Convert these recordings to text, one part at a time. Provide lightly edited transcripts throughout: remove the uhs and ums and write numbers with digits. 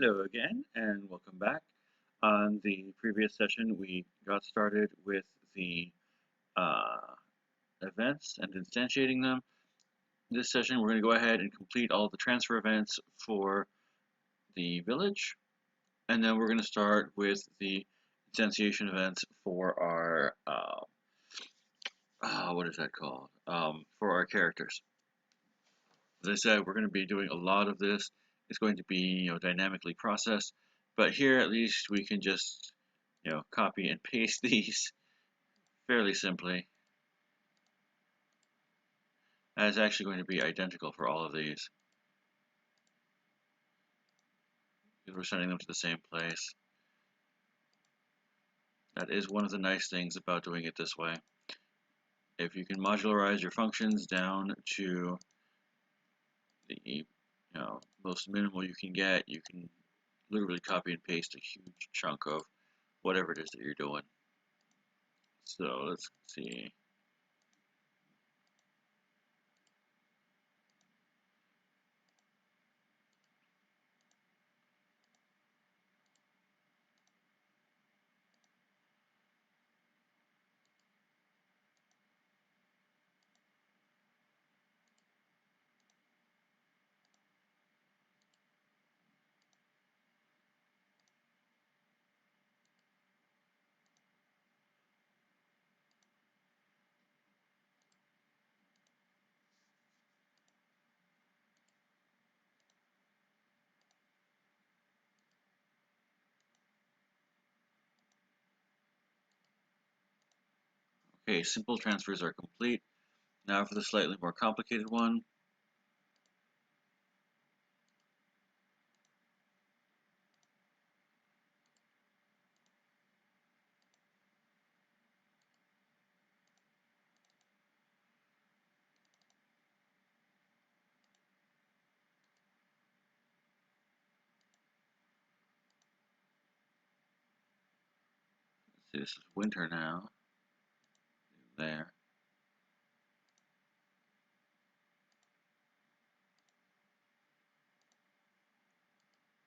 Hello again, and welcome back. On the previous session, we got started with the uh, events and instantiating them. This session, we're going to go ahead and complete all the transfer events for the village, and then we're going to start with the instantiation events for our what is that called? For our characters. As I said, we're going to be doing a lot of this. It's going to be, dynamically processed, but here at least we can just, copy and paste these fairly simply. And it's actually going to be identical for all of these because we're sending them to the same place. That is one of the nice things about doing it this way. If you can modularize your functions down to the most minimal you can get, you can literally copy and paste a huge chunk of whatever it is that you're doing. So let's see. Okay, simple transfers are complete. Now for the slightly more complicated one. Let's see, this is winter now. There.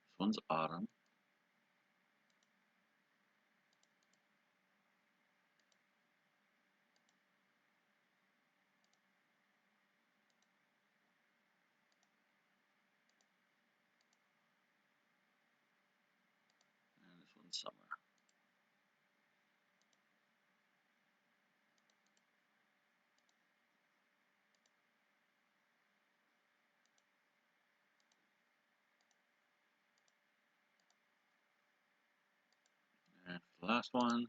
This one's autumn. And this one's summer. And for the last one,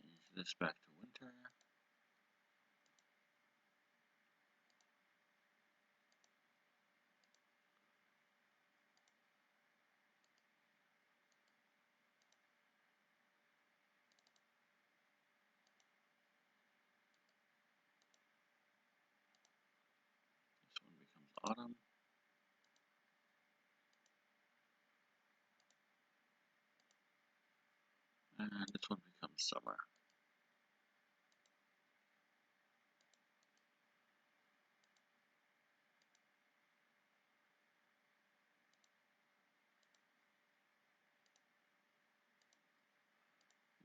change this back to winter. This one becomes autumn. And this one becomes summer.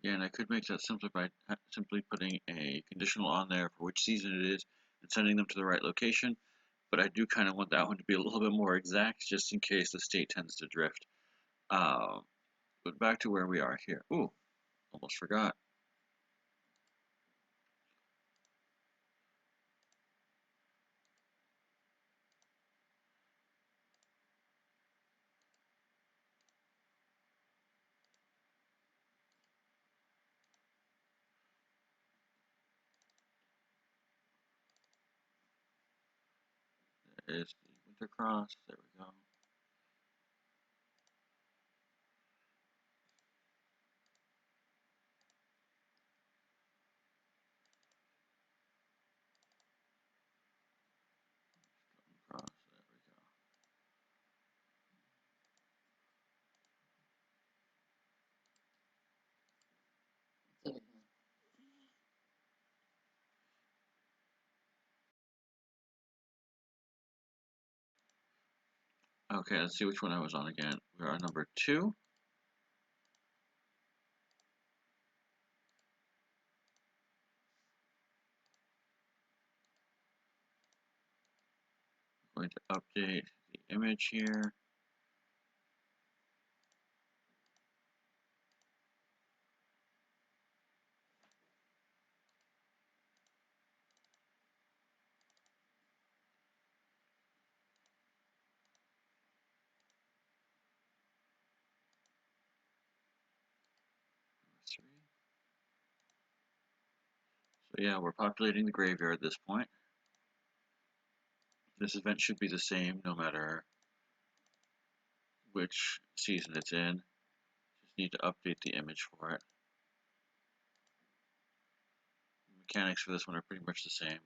Again, I could make that simpler by simply putting a conditional on there for which season it is and sending them to the right location, but I do kind of want that one to be a little bit more exact just in case the state tends to drift. Uh, but back to where we are here. Ooh, almost forgot. There is the winter cross. There we go. Okay, let's see which one I was on again. We're on number 2. I'm going to update the image here. Number 3. So yeah, we're populating the graveyard at this point. This event should be the same no matter which season it's in. Just need to update the image for it. The mechanics for this one are pretty much the same.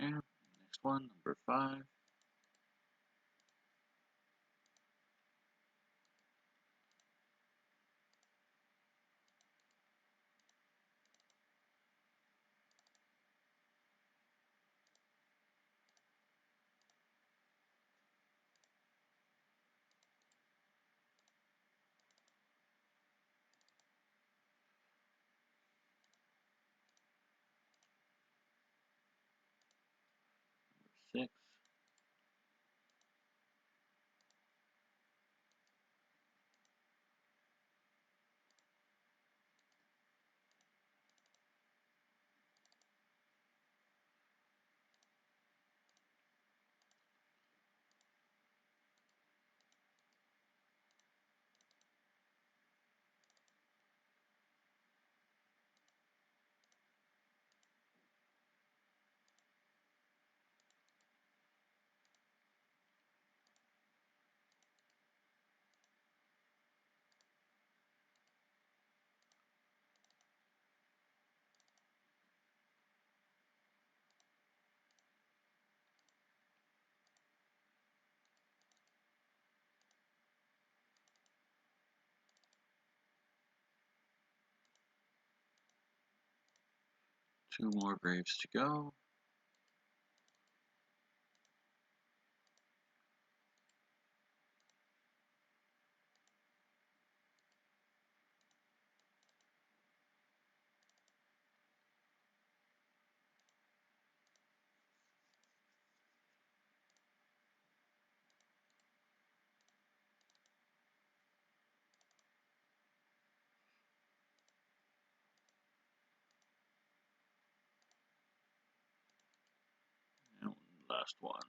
Okay, next one, number 5. 6. 2 more graves to go. And last one.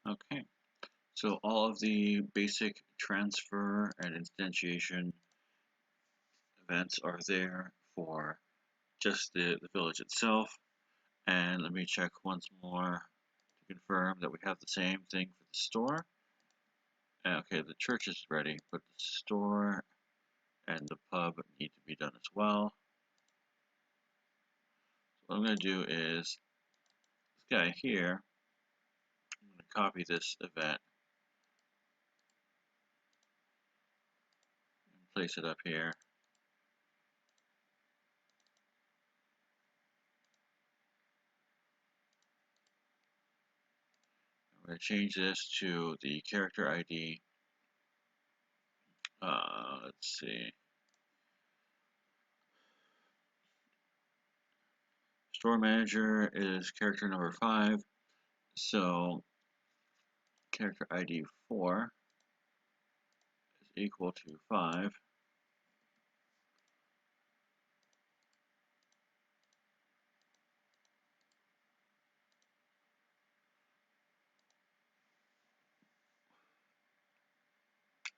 Okay, so all of the basic transfer and instantiation events are there for just the village itself. And let me check once more to confirm that we have the same thing for the store. Okay, the church is ready, but the store and the pub need to be done as well. So what I'm going to do is, this guy here, I'm going to copy this event and place it up here. I'm going to change this to the character ID. Let's see. Store manager is character number 5, so character ID 4 is equal to 5.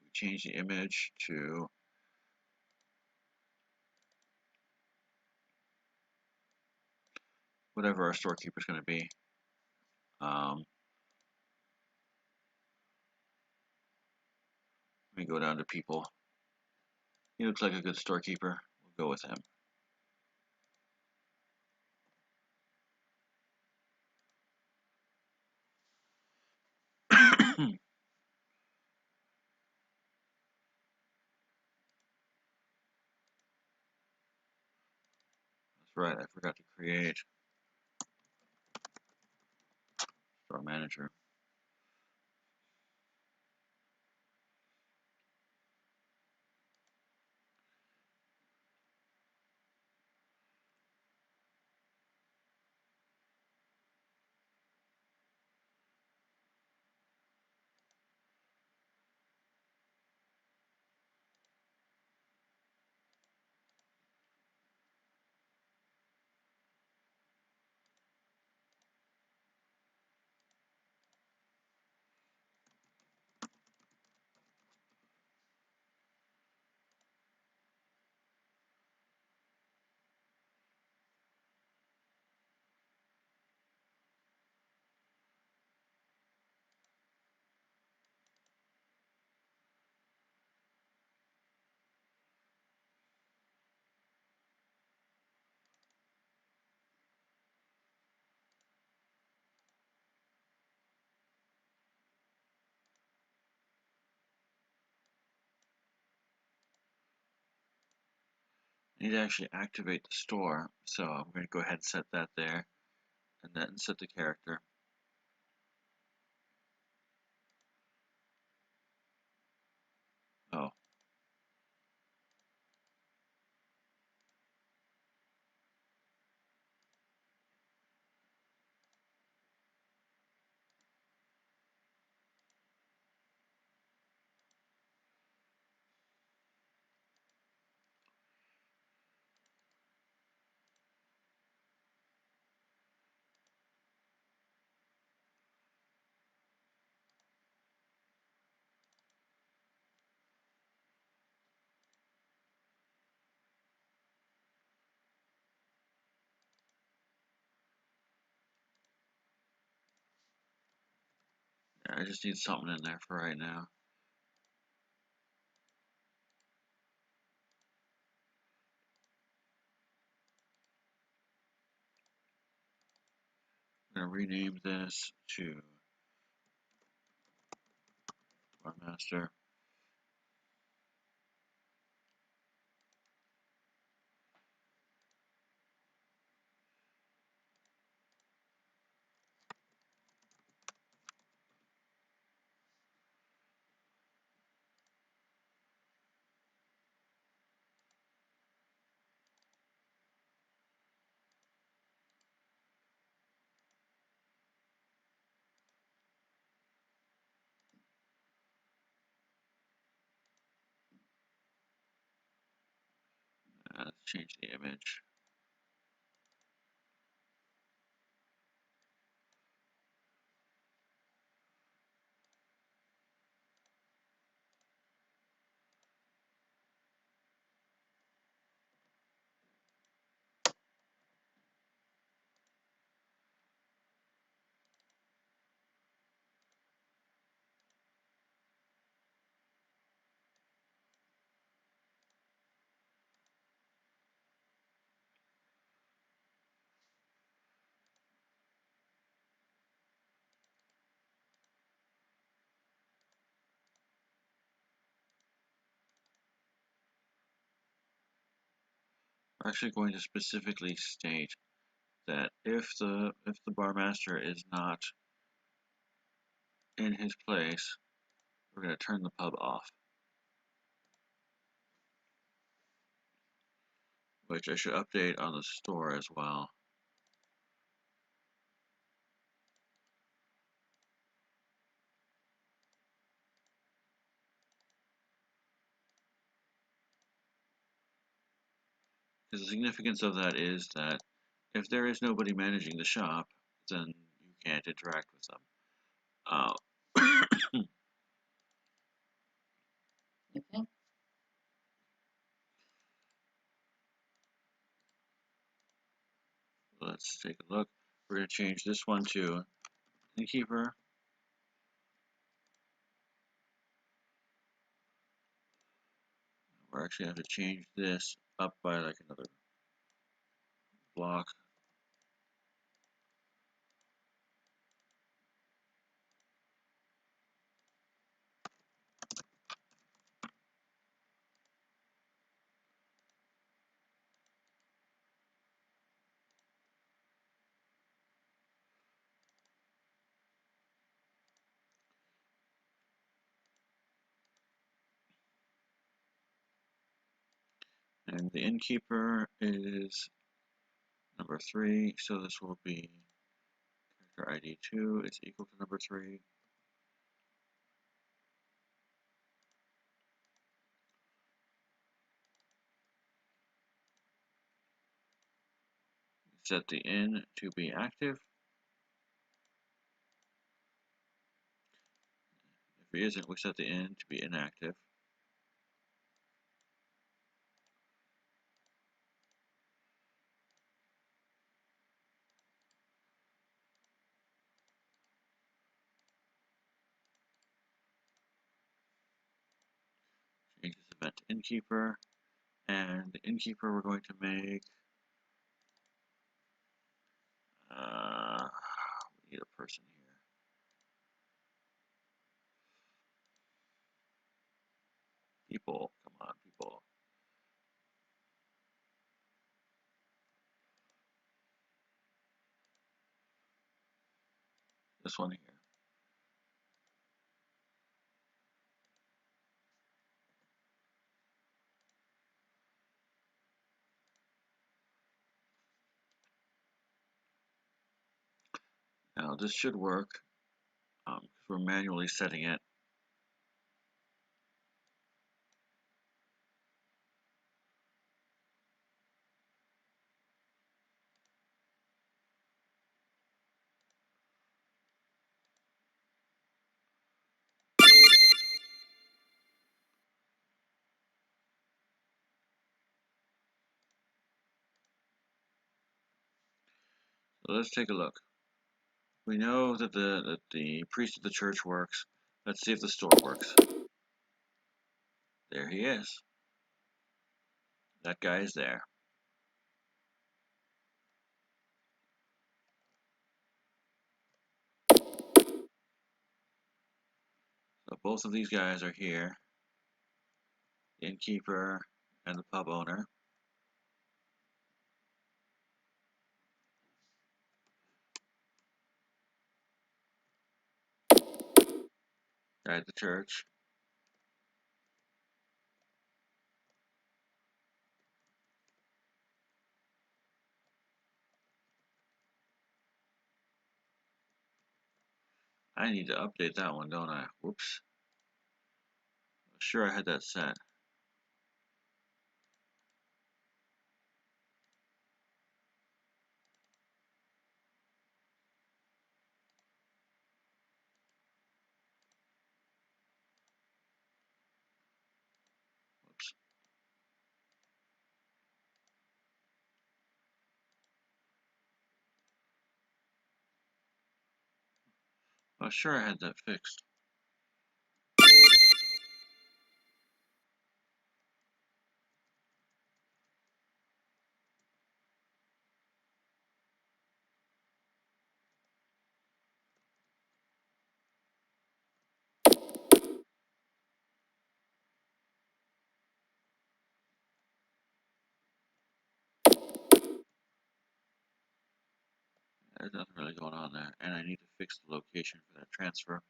We change the image to whatever our storekeeper is going to be. Let me go down to people. He looks like a good storekeeper. We'll go with him. That's right, I forgot to create store manager. I need to actually activate the store, so I'm going to go ahead and set that there, and then set the character. Oh. I just need something in there for right now. I'm going to rename this to Bar Master. Let's change the image. We're actually going to specifically state that if the bar master is not in his place, we're going to turn the pub off. Which I should update on the store as well. Because the significance of that is that if there is nobody managing the shop, then you can't interact with them. Okay. Let's take a look. We're going to change this one to innkeeper. We're actually going to have to change this up by like another block. And the innkeeper is number 3, so this will be character ID 2 is equal to number 3. Set the inn to be active. If he isn't, we set the inn to be inactive. Change this event to innkeeper. And the innkeeper we're going to make, we need a person here. People, come on, people. This one here. Now this should work, because we're manually setting it. So let's take a look. We know that the priest of the church works. Let's see if the store works. There he is. That guy is there. So both of these guys are here. The innkeeper and the pub owner. Guy at the church. I need to update that one, don't I? Whoops. I'm sure I had that set. Whoops. I'm sure I had that fixed. There's nothing really going on there. And I need to fix the location for that transfer.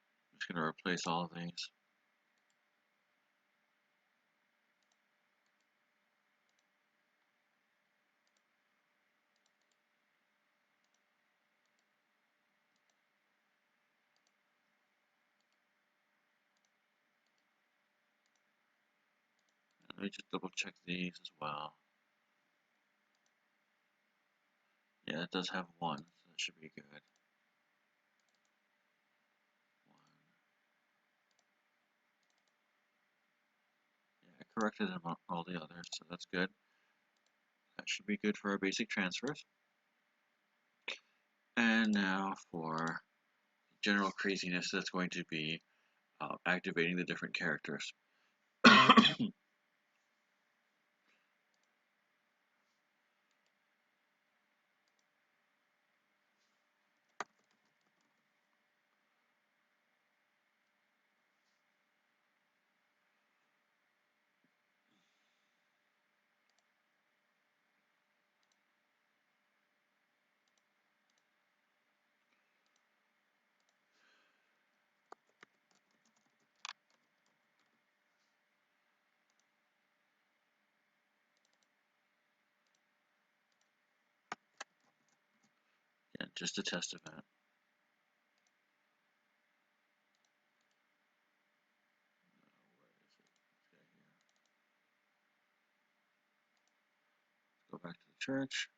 I'm just going to replace all of these. Let me just double check these as well. Yeah, it does have 1, so that should be good. 1. Yeah, I corrected them on all the others, so that's good. That should be good for our basic transfers. And now for general craziness, that's going to be activating the different characters. Yeah, just a test event. Go back to the church.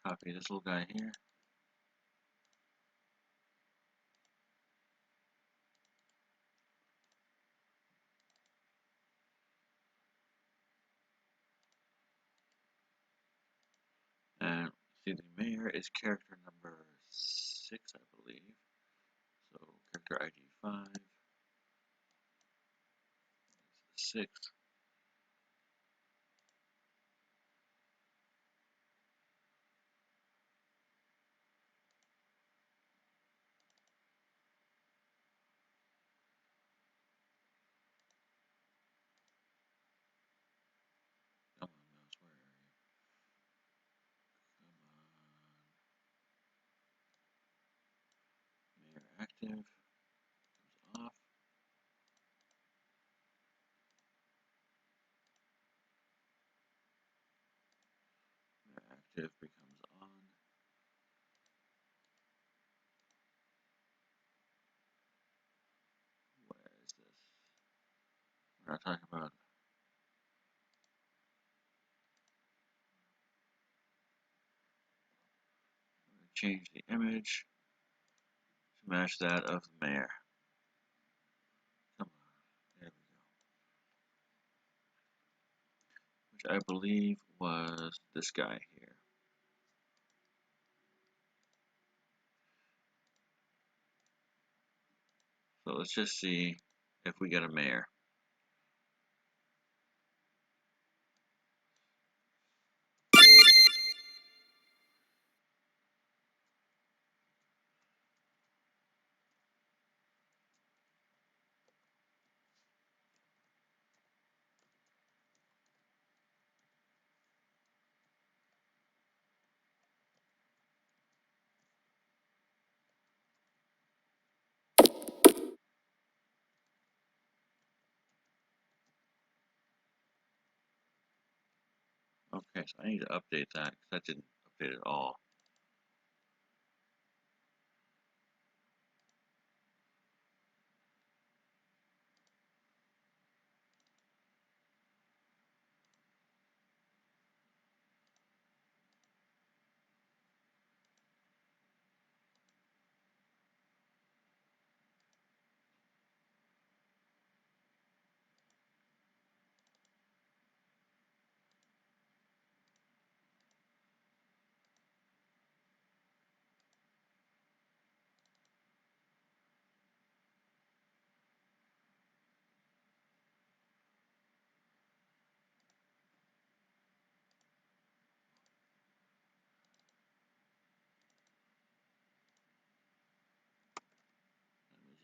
Copy this little guy here. And see, the mayor is character number 6, I believe. So character ID 5. 6. Come on, mouse, where are you? Come on. Mayor active. Comes off. Mayor active becomes on. Where is this? We're not talking about. Change the image to match that of the mayor. Come on, there we go. Which I believe was this guy here. So let's just see if we get a mayor. Okay, so I need to update that because that didn't update at all.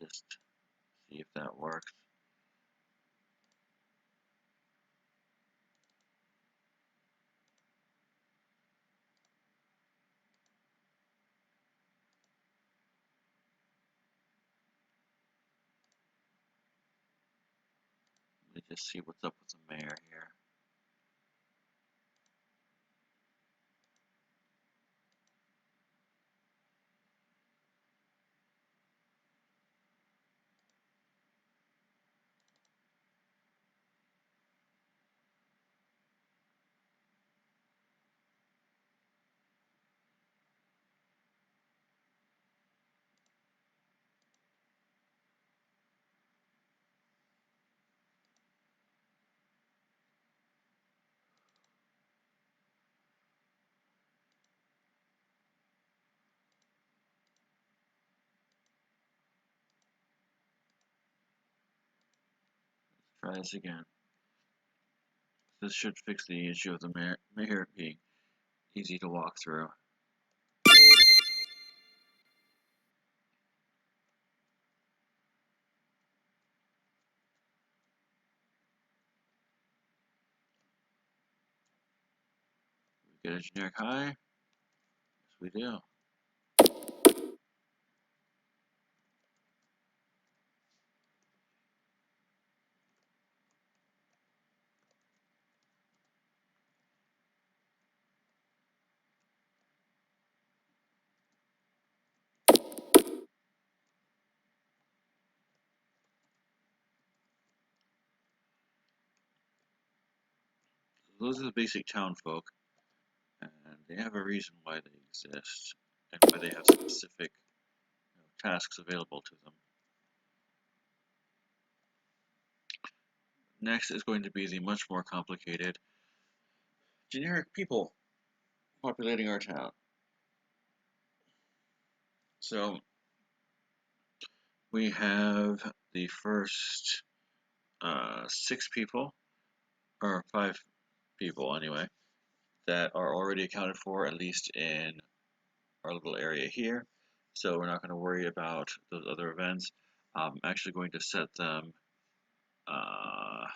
Let me just see if that works. Let me just see what's up with the mayor here. Try this again. This should fix the issue of the mayor being easy to walk through. We get a generic high. Yes, we do. Those are the basic town folk, and they have a reason why they exist, and why they have specific tasks available to them. Next is going to be the much more complicated generic people populating our town. So we have the first 6 people, or 5 people anyway, that are already accounted for, at least in our little area here. So we're not going to worry about those other events. I'm actually going to set them, kind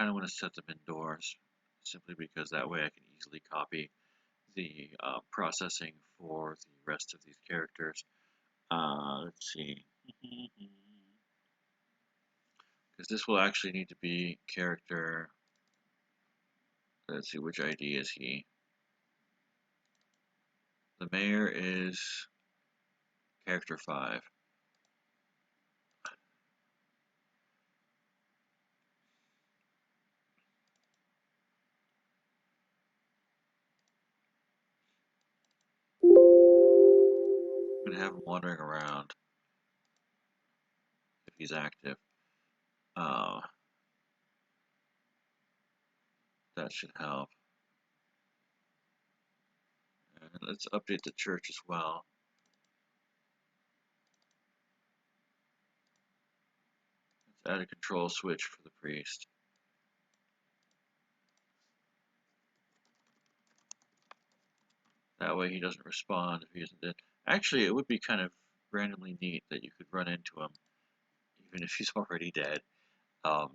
of want to set them indoors, simply because that way I can easily copy the processing for the rest of these characters. Let's see. Because this will actually need to be character. Let's see, which ID is he? The mayor is character 5. I'm going to have him wandering around if he's active. That should help. And let's update the church as well. Let's add a control switch for the priest. That way he doesn't respond if he isn't dead. Actually, it would be kind of randomly neat that you could run into him even if he's already dead.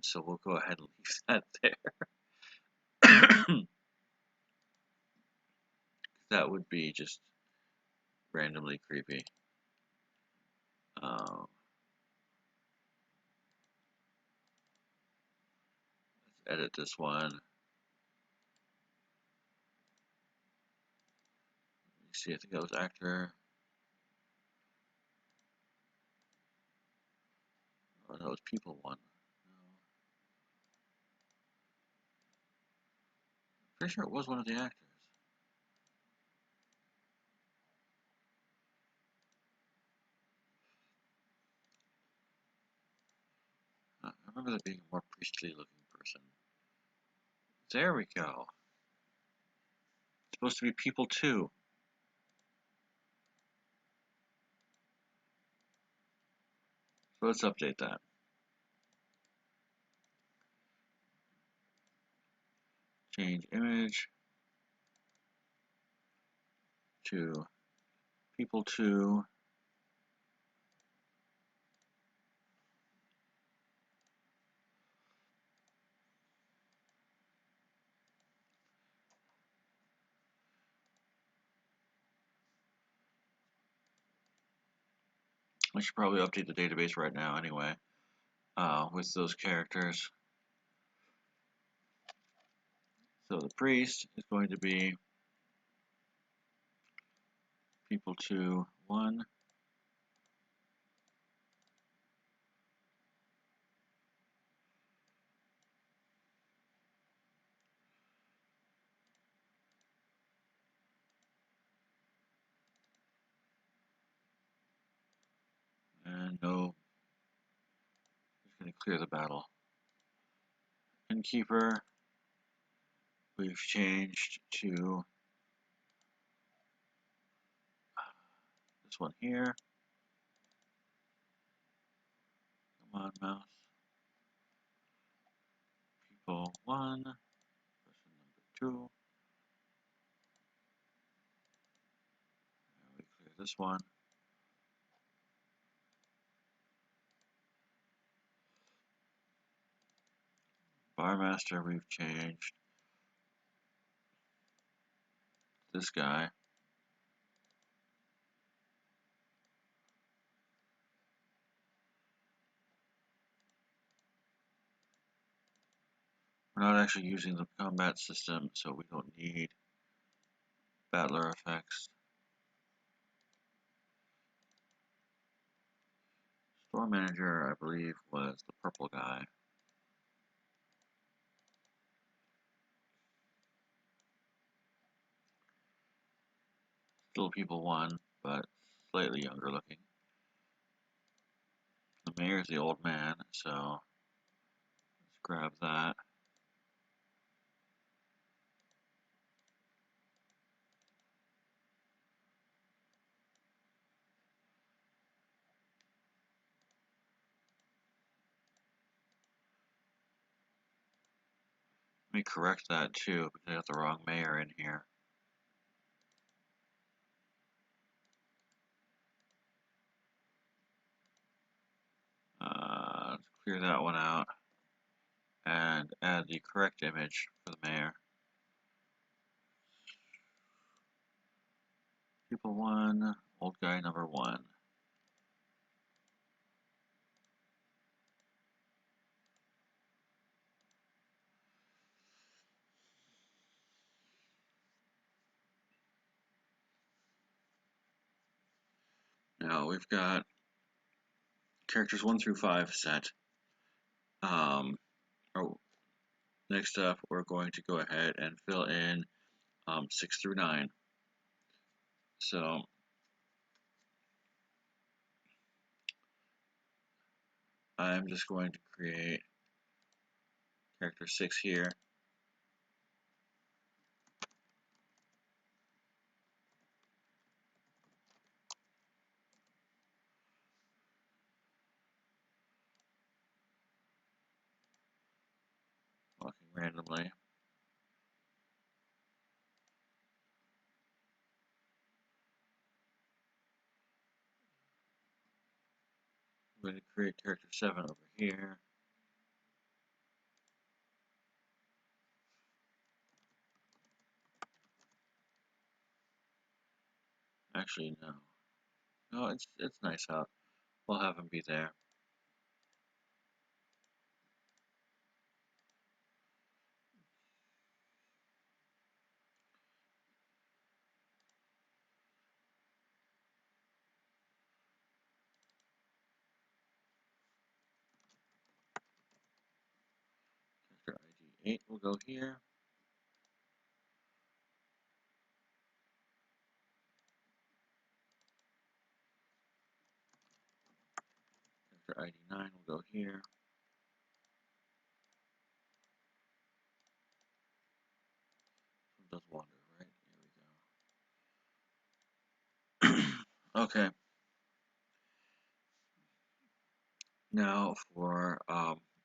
So we'll go ahead and leave that there. That would be just randomly creepy. Let's edit this one. Let me see, I think that was actor. Oh, that was people one. No. Pretty sure it was one of the actors. I remember that being a more priestly looking person. There we go. It's supposed to be people 2. So let's update that. Change image to people 2. I should probably update the database right now anyway, with those characters. So the priest is going to be people 2, 1. And no, just going to clear the battle. Innkeeper, we've changed to this one here. Come on, mouse. people 1, person number 2. And we clear this one. Barmaster we've changed. This guy. We're not actually using the combat system, so we don't need battler effects. Store manager, I believe, was the purple guy. Still people 1, but slightly younger looking. The mayor's the old man, so let's grab that. Let me correct that too, because I got the wrong mayor in here. Let's clear that one out and add the correct image for the mayor. People 1, old guy number 1. Now we've got characters 1 through 5 set. Next up, we're going to go ahead and fill in 6 through 9. So I'm just going to create character 6 here. Walking randomly. I'm going to create character 7 over here. Actually, no. No, it's nice out. We'll have him be there. Character ID 8 will go here. Character ID 9 will go here. It does wander, right? Here we go. Okay. Now for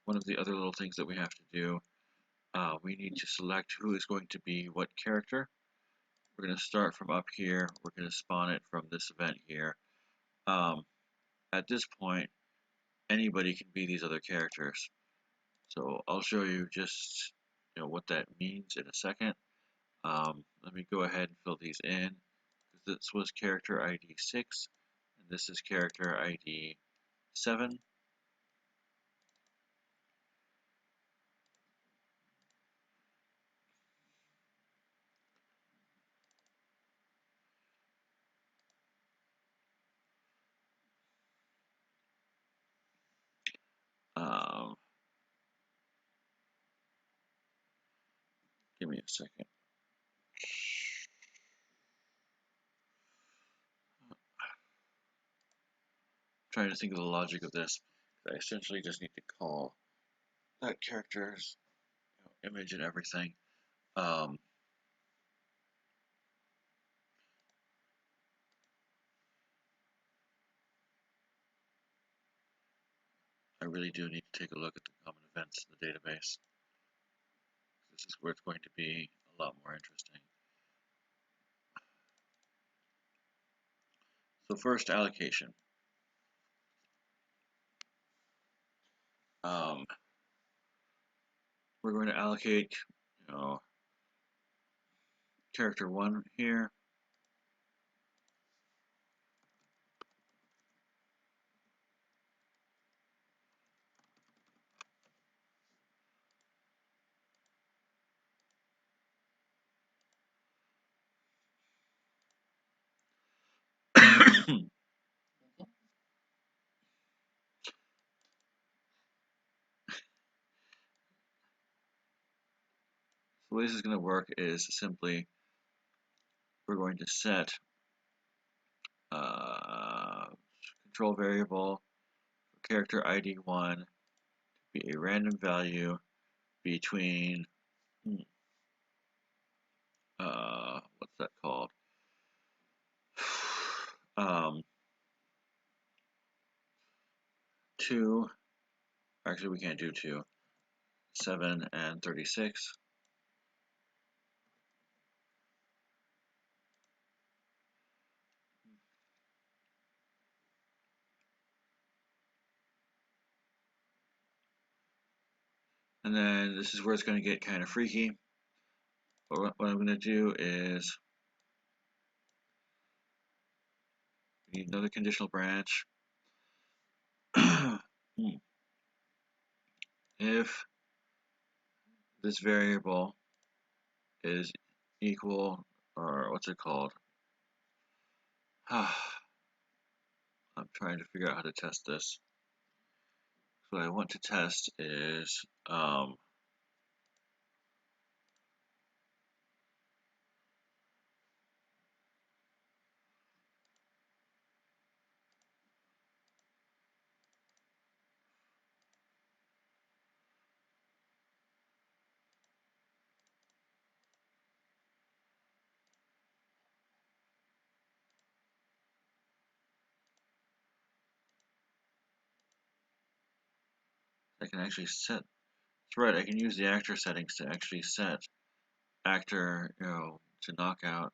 one of the other little things that we have to do, we need to select who is going to be what character. We're going to start from up here. We're going to spawn it from this event here. At this point, anybody can be these other characters. So I'll show you just what that means in a second. Let me go ahead and fill these in. This was character ID 6, and this is character ID 7. Give me a second. Trying to think of the logic of this. I essentially just need to call that character's image and everything. I really do need to take a look at the common events in the database. this is where it's going to be a lot more interesting. So first, allocation. We're going to allocate, character 1 here. So the way this is going to work is simply we're going to set control variable for character ID 1 to be a random value between what's that called? 2, actually we can't do 2, 7 and 36. And then this is where it's going to get kind of freaky. But what I'm going to do is we need another conditional branch. If this variable is equal, or what's it called? I'm trying to figure out how to test this. So what I want to test is I can actually set. That's right. I can use the actor settings to actually set actor, to knock out.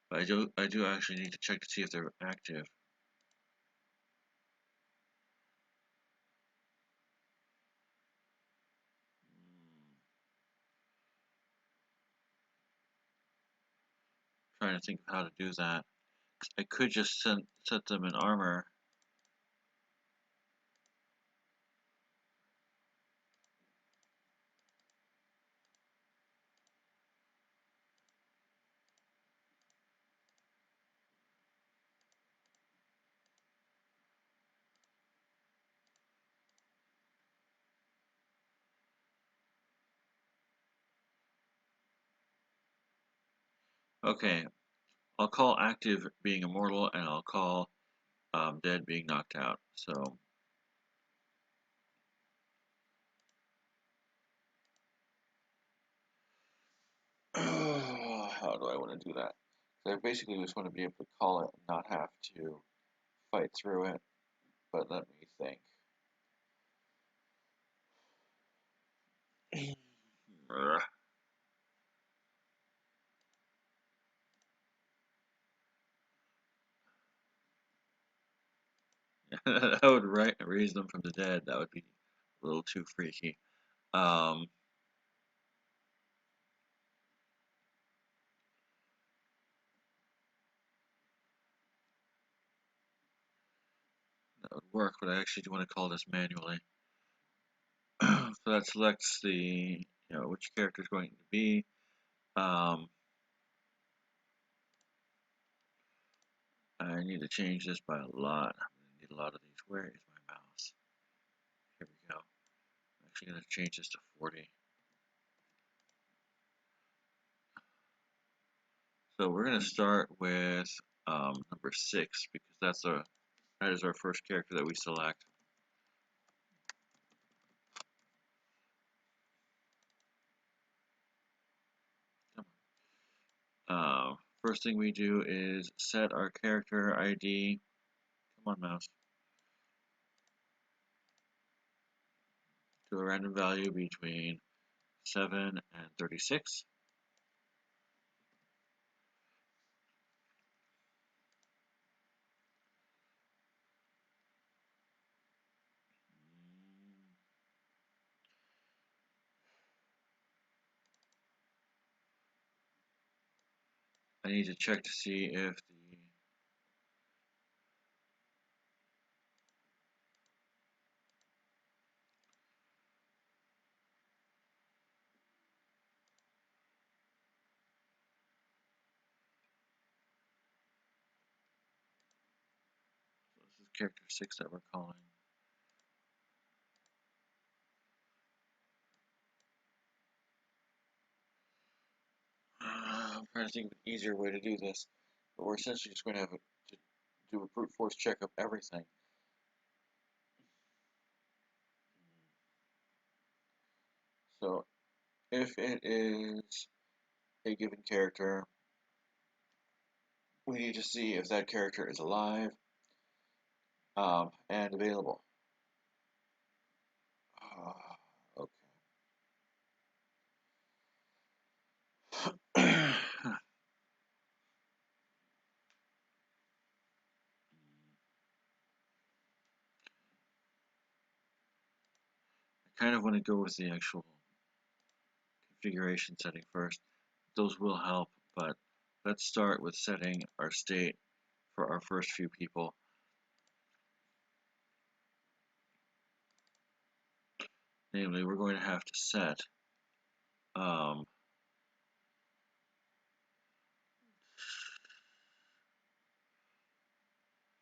But I do actually need to check to see if they're active. Trying to think of how to do that. I could just set them in armor. Okay, I'll call active being immortal, and I'll call dead being knocked out. So how do I want to do that? So I basically just want to be able to call it and not have to fight through it. But let me think. That would raise them from the dead. That would be a little too freaky. That would work, but I actually do want to call this manually. So that selects the, which character is going to be. I need to change this by a lot. I'm going to need a lot of these. Where is my mouse? Here we go. I'm actually going to change this to 40. So we're going to start with number 6 because that is our first character that we select. First thing we do is set our character ID. Come on, mouse. To a random value between 7 and 36. I need to check to see if the this is character 6 that we're calling. I'm trying to think of an easier way to do this, but we're essentially just going to have to do a brute force check of everything. So if it is a given character, we need to see if that character is alive and available. Okay. I kind of want to go with the actual configuration setting first. Those will help, but let's start with setting our state for our first few people. Namely, we're going to have to set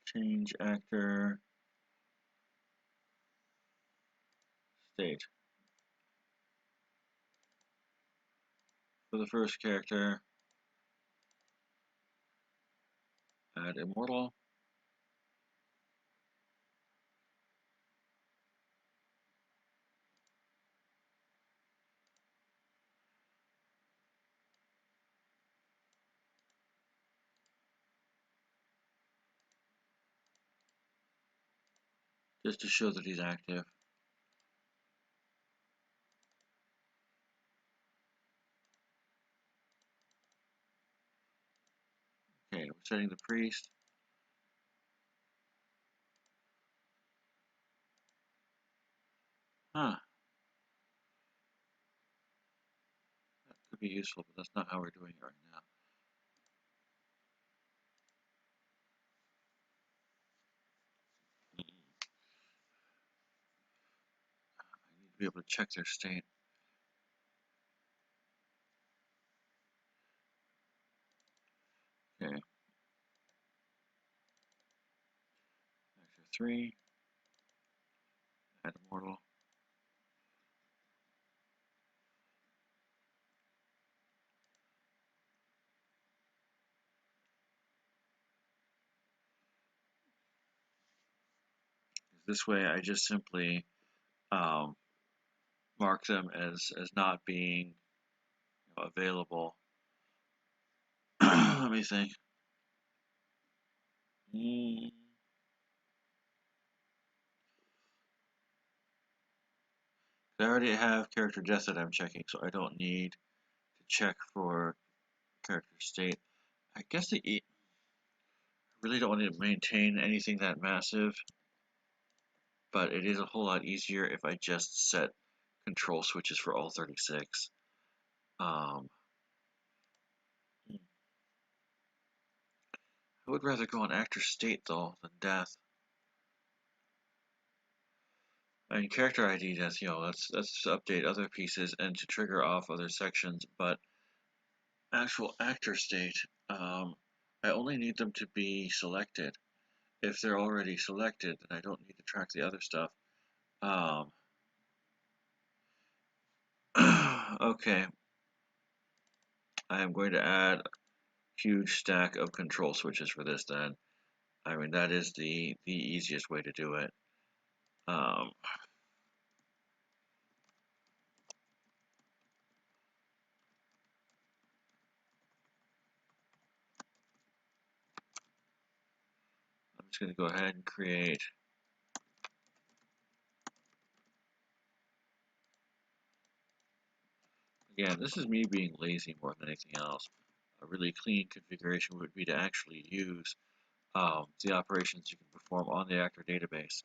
change actor state. For the first character, add immortal. Just to show that he's active. Okay, we're setting the priest. Huh. That could be useful, but that's not how we're doing it right now. I need to be able to check their state. Okay. Actor 3. Add immortal. This way I just simply mark them as not being available. Let me think. I already have character death that I'm checking, so I don't need to check for character state. I guess I really don't want to maintain anything that massive, but it is a whole lot easier if I just set control switches for all 36. I would rather go on actor state though than death. I mean, character ID death, let's update other pieces and to trigger off other sections, but actual actor state, I only need them to be selected. If they're already selected, then I don't need to track the other stuff. Okay. I am going to add a huge stack of control switches for this then. I mean, that is the easiest way to do it. going to go ahead and create again, this is me being lazy more than anything else. A really clean configuration would be to actually use the operations you can perform on the actor database.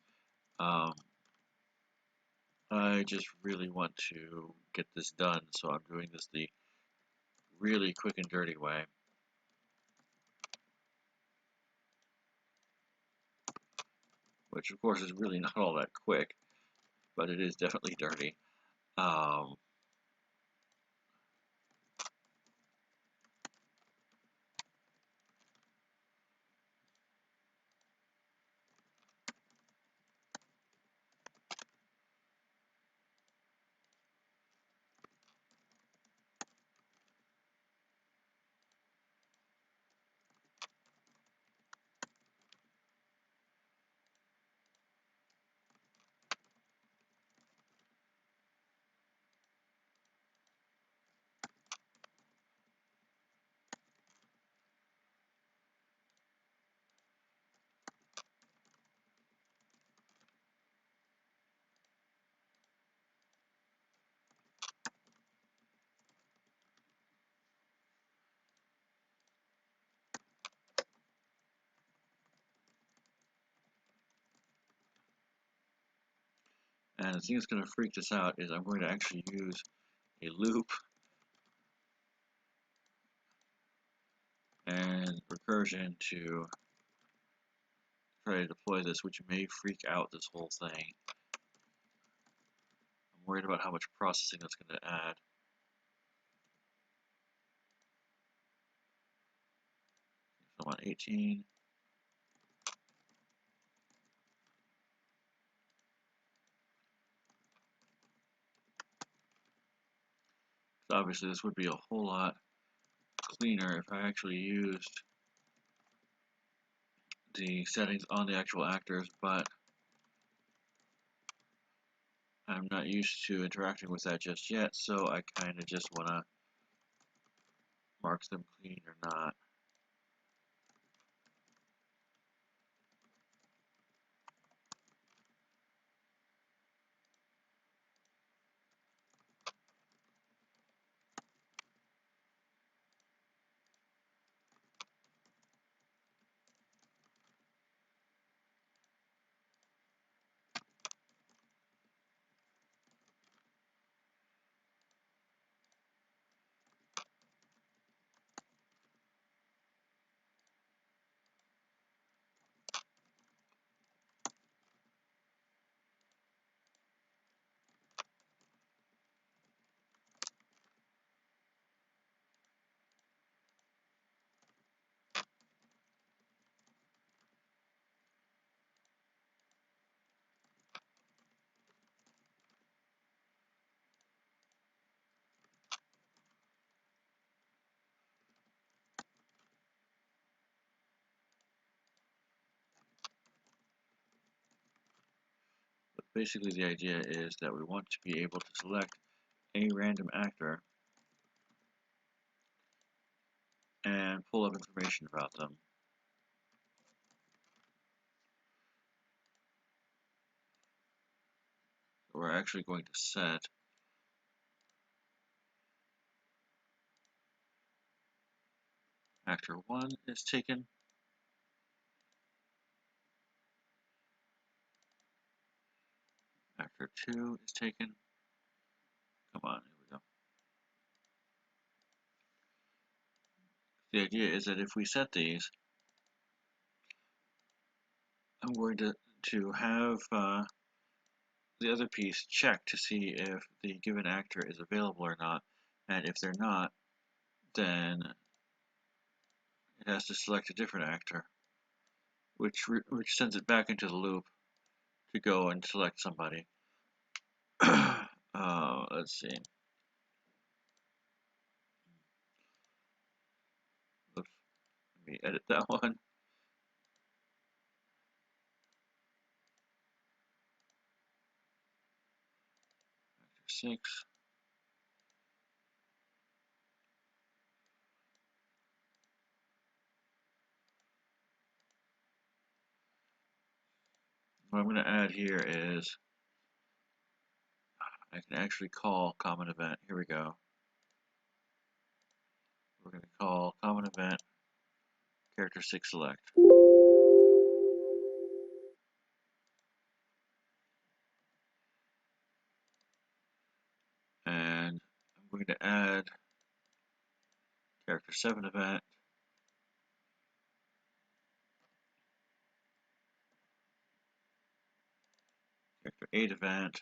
I just really want to get this done, so I'm doing this the really quick and dirty way. Which, of course, is really not all that quick, but it is definitely dirty. And the thing that's going to freak this out is I'm going to actually use a loop and recursion to try to deploy this, which may freak out this whole thing. I'm worried about how much processing that's going to add. So I'm on 18. So obviously this would be a whole lot cleaner if I actually used the settings on the actual actors, but I'm not used to interacting with that just yet, so I kind of just want to mark them clean or not. But basically the idea is that we want to be able to select a random actor and pull up information about them. So we're actually going to set actor 1 is taken. Actor 2 is taken. Come on, here we go. The idea is that if we set these, I'm going to have the other piece check to see if the given actor is available or not, and if they're not, then it has to select a different actor, which sends it back into the loop to go and select somebody. Let's see. Oops. Let me edit that one. Actor 6. what I'm going to add here is I can actually call common event. Here we go. We're going to call common event character 6 select. And I'm going to add character 7 event, character 8 event,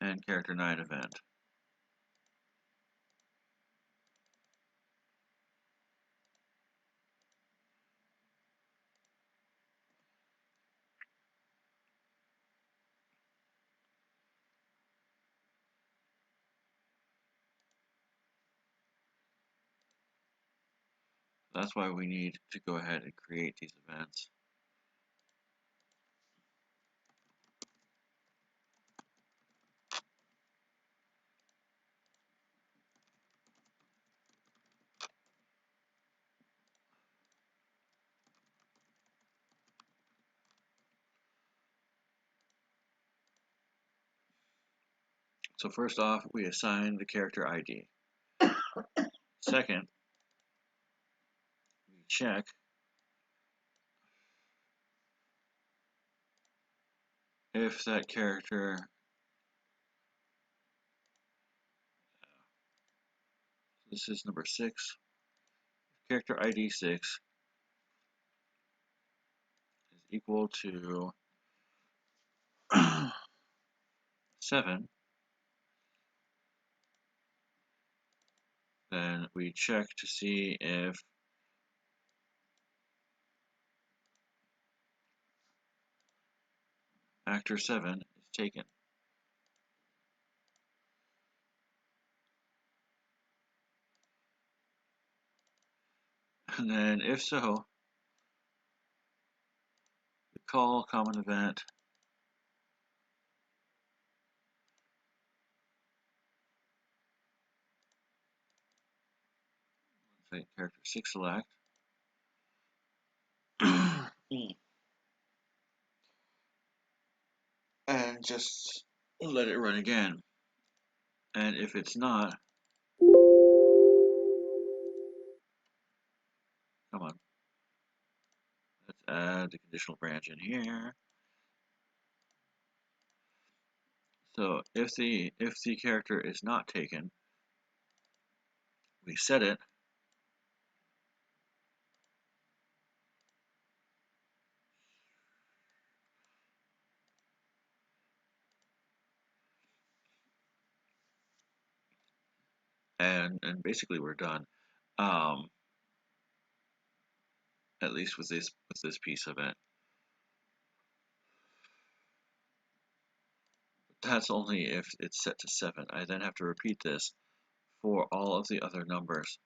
and character 9 event. That's why we need to go ahead and create these events. So first off, we assign the character ID. Second, we check if that character, this is number 6, character ID 6 is equal to 7, then we check to see if actor 7 is taken. And then if so, we call common event say character 6 select and just let it run again. And if it's not, come on, let's add the conditional branch in here. So if the character is not taken, we set it and basically we're done. At least with this piece of it. That's only if it's set to 7. I then have to repeat this for all of the other numbers.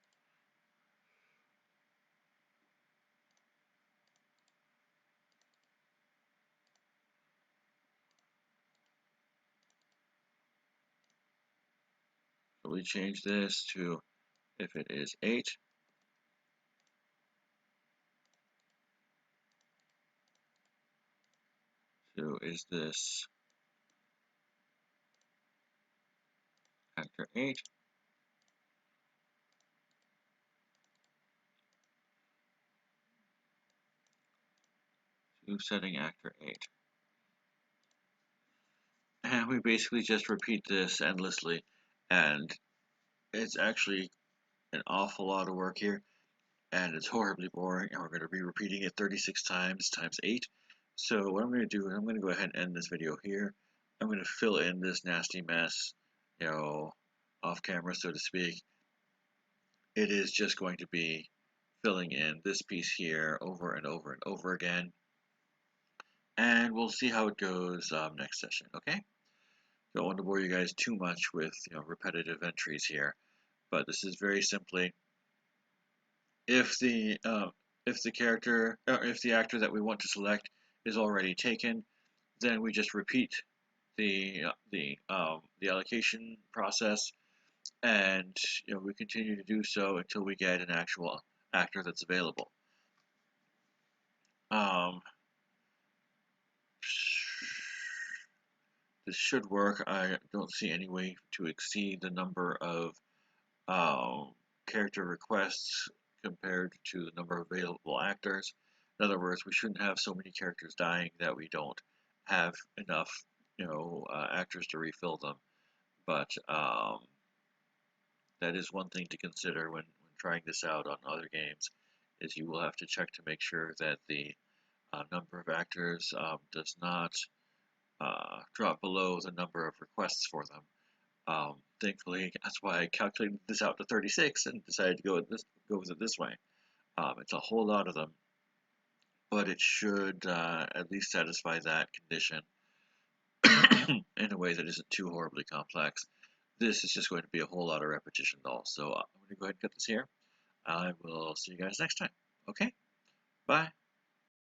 So we change this to if it is 8, so is this actor 8, to setting actor 8. And we basically just repeat this endlessly, and it's actually an awful lot of work here, and it's horribly boring, and we're going to be repeating it 36 times 8. So what I'm going to do is I'm going to go ahead and end this video here. I'm going to fill in this nasty mess, off camera, so to speak. It is just going to be filling in this piece here over and over and over again. And we'll see how it goes next session, okay? Don't want to bore you guys too much with repetitive entries here, but this is very simply if the character or if the actor that we want to select is already taken, then we just repeat the allocation process and we continue to do so until we get an actual actor that's available. Um, this should work. I don't see any way to exceed the number of character requests compared to the number of available actors. In other words, we shouldn't have so many characters dying that we don't have enough, actors to refill them. But that is one thing to consider when trying this out on other games, is you will have to check to make sure that the number of actors does not drop below the number of requests for them. Thankfully, that's why I calculated this out to 36 and decided to go with it this way. It's a whole lot of them, but it should at least satisfy that condition in a way that isn't too horribly complex. This is just going to be a whole lot of repetition though, so I'm going to go ahead and cut this here. I will see you guys next time. Okay, bye.